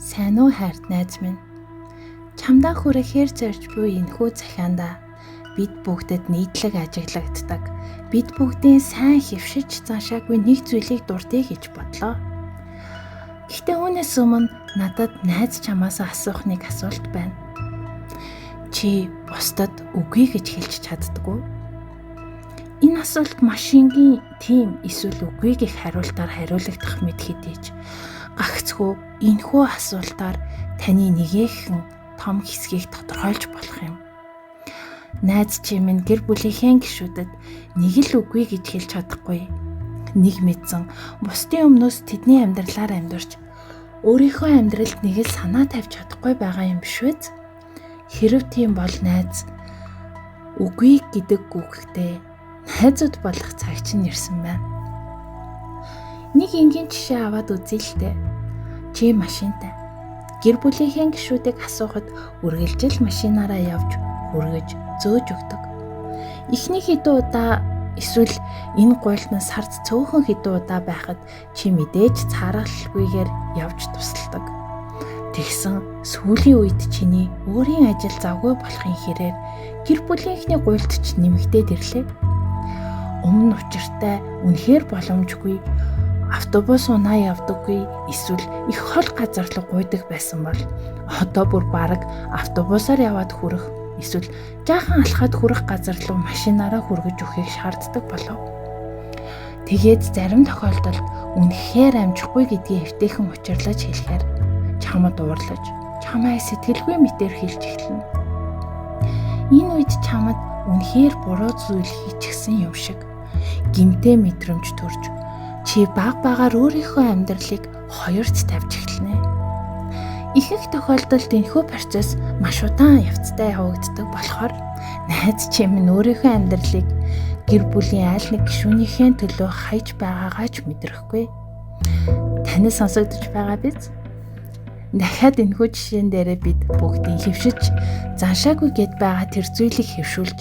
Сайн уу хайрт найз минь? Чамдаа хүрэхээр зорж буй энэхүү захиандаа бид бүгдэд нийтлэг ажиглагддаг. Бид бүгдийн сайн хөвшиж заншаагүй нэг зүйлийг дурдъя гэж бодлоо. Гэхдээ үүнээс өмнө надад найз чамаас асуух нэг асуулт байна. Чи бусдад үгүй гэж хэлж чаддгүй? Энэ асуулт машингийн тийм эсвэл үгүй гэх хариултаар хариулагдах мэт хэдийч гагцхүү энэхүү асуултаар таны нэгэхэн том хэсгийг тодорхойлж болох юм. Найз чи минь гэр бүлийнхээ гишүүдэд нэг л үгүй гэж хэлж чадахгүй. Нэг мэдсэн бусдын өмнөөс тэдний амьдралаар амьдарч өөрийнхөө амьдралд нэг л санаа тавьж чадахгүй байгаа юм биш үү? Хэрв тийм бол найз үгүй гэдэг үгтэй найзууд болох цаг чинь ирсэн байна. Нэг энгийн жишээ аваад үзье л дээ. Чи машинтай. Гэр бүлийнхээ гишүүдийг асуухад үргэлжил машинаараа явж хүргэж зөөж өгдөг. Эхний хэдэн удаа эсвэл энэ гуйлтан сард цөөхөн хэдэн удаа байхад чи мэдээж цааргалгүйгээр явж тусалдаг. Тэгсэн сүүлийн үед чиний өөрийн ажил завгүй болохын хэрээр гэр бүлийнхний гуйлт ч нэмэгдээд ирлээ. Өмнө учиртай үнэхээр боломжгүй автобус унаа явдаггүй эсвэл их хол газар руу гуйдаг байсан бол одоо бүр бараг автобусаар яваад хүрэх эсвэл жаахан алхаад хүрэх газар руу машинаараа хүргэж өгөхийг шаарддаг болов. Тэгээд зарим тохиолдолд үнэхээр амжихгүй гэдгийг эвтэйхэн учирлаж хэлэхээр чамд уурлаж, чамайг сэтгэлгүй мэтээр хэлж эхэлнэ. Энэ үед чамд үнэхээр буруу зүйл хийчихсэн юм шиг гимтэй мэдрэмж төрж чи баг багаар өөрийнхөө амьдралыг хоёрт тавьж эхэлнэ. Ихэнх тохиолдолд энэхүү процесс маш удаан явцтай явагддаг болохоор найз чи минь өөрийнхөө амьдралыг гэр бүлийн аль нэг гишүүнийхээ төлөө хайж байгаагаа ч мэдрэхгүй. Таны сонсогдож байгаа биз? Дахиад энэхүү жишээн дээрээ бид бүгдийн хөвшиж заншаагүй гэд байгаа тэр зүйлийг хөвшүүлж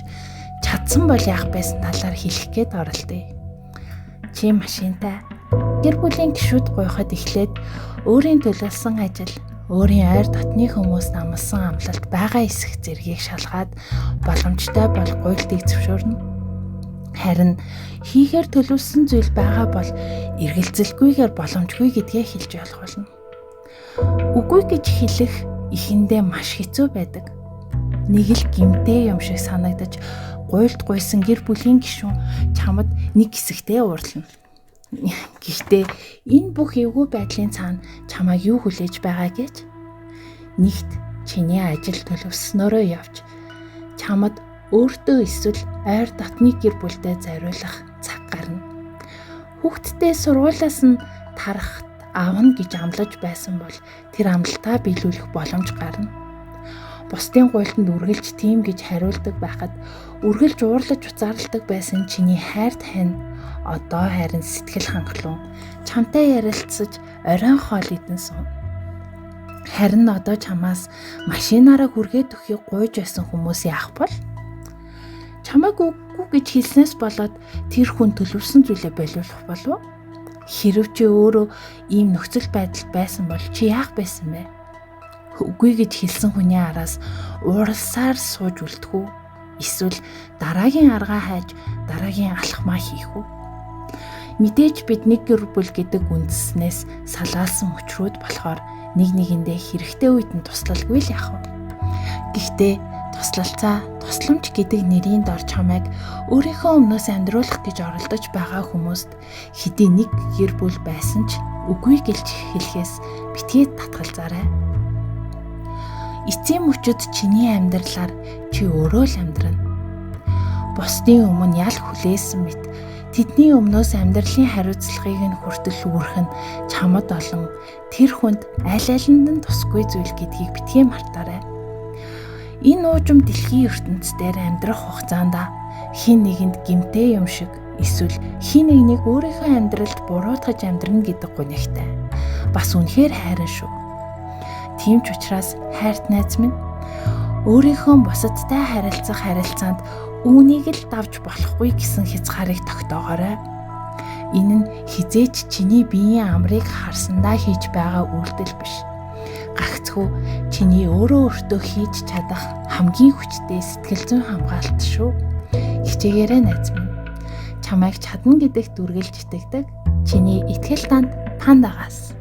чадсан бол яах байсан талаар хэлэх гээд оролдъё. Чи машинтай гэр бүлийн гишүүд гуйхад эхлээд өөрийн төлөвлөсөн ажил, өөрийн ойр дотны хүмүүс амласан амлалт байгаа эсэх зэргийг шалгаад боломжтой бол гуйлтыг зөвшөөрнө. Харин хийхээр төлөвлөсөн зүйл байгаа бол эргэлзэлгүйгээр боломжгүй гэдгээ хэлж ойлгуулна. Үгүй гэж хэлэх эхэндээ маш хэцүү байдаг. Нэг л гимтэй юм шиг санагдаж гуйлт гуйсан гэр бүлийн гишүүн чамд нэг хэсэгтээ уурлана. Гэхдээ энэ бүх эвгүй байдлын цаана чамайг юу хүлээж байгаа гэж? Нэгт чиний ажил төлөвснөөрөө явж чамд өөртөө эсвэл ойр дотны гэр бүлдээ зориулах цаг гарна. Хүүхдтэй сургуулиас нь тарахад аавна гэж амлаж байсан бол тэр амлалтаа биелүүлэх боломж гарна. Бусдын гуйлтанд үргэлж тийм гэж хариулдаг байхад үргэлж уурлаж уцаарладаг байсан чиний хайр тань одоо харин сэтгэл хангалуун чамтай ярилцаж оройн хоол идэн сууна. Харин одоо чамаас машинаараа хүргээд өгөхийг гуйж байсан хүмүүс яах бол? Чамайг үгүй гэж хэлснээс болоод тэр хүн төлөвлөсөн зүйлээ болиулах болов? Хэрв чи өөрөө ийм нөхцөл байдал байсан бол чи яах байсан бэ? Үгүй гэж хэлсэн хүний араас ууралсаар сууж үлдэх үү? Эсвэл дараагийн аргаа хайж дараагийн алхмаа хийх үү? Мэдээж бид нэг гэр бүл гэдэг үндснээс салгаалсан өчрүүд болохоор нэг нэгэндээ хэрэгтэй үед нь туслалгүй л яах вэ? Гэхдээ туслалцаа тусламж гэдэг нэрийн дор чамайг өөрийнхөө өмнөөс амьдруулах гэж оролдож байгаа хүмүүст хэдий нэг гэр бүл байсан ч үгүй гэлж хэлэхээс битгий татгалзаарай. Эцсийн мөчөд чиний амьдралаар чи өөрөө л амьдрана. Бусдын өмнө ял хүлээсэн мэт тэдний өмнөөс амьдралын хариуцлагыг нь хүртэл үүрэх нь чамд олон тэр хүнд аль алинд нь тусгүй зүйл гэдгийг битгий мартаарай. Энэ уужим дэлхийн ертөнцийн дээр амьдрах хугацаанд хин нэгэнд гимтэй юм шиг эсвэл хин нэгнийг өөрийнхөө амьдралд буруутгаж амьдрна гэдэг гунигтай. Бас үнэхээр хайран шүү. Тийм ч учраас хайрт найз минь өөрийнхөө бусадтай харилцах харилцаанд үүнийг л давж болохгүй гэсэн хязгаарыг тогтоогоорой. Энэ нь хизээч чиний биеийн амрыг харсандаа хийж байгаа үйлдэл биш. Тэгэлгүй чиний өөрөө өөртөө хийж чадах хамгийн хүчтэй сэтгэл зүйн хамгаалалт шүү. Хичээгээрэй найз минь. Чамайг чадна гэдэгт үргэлж итгэдэг чиний итгэл танд Пандагаас.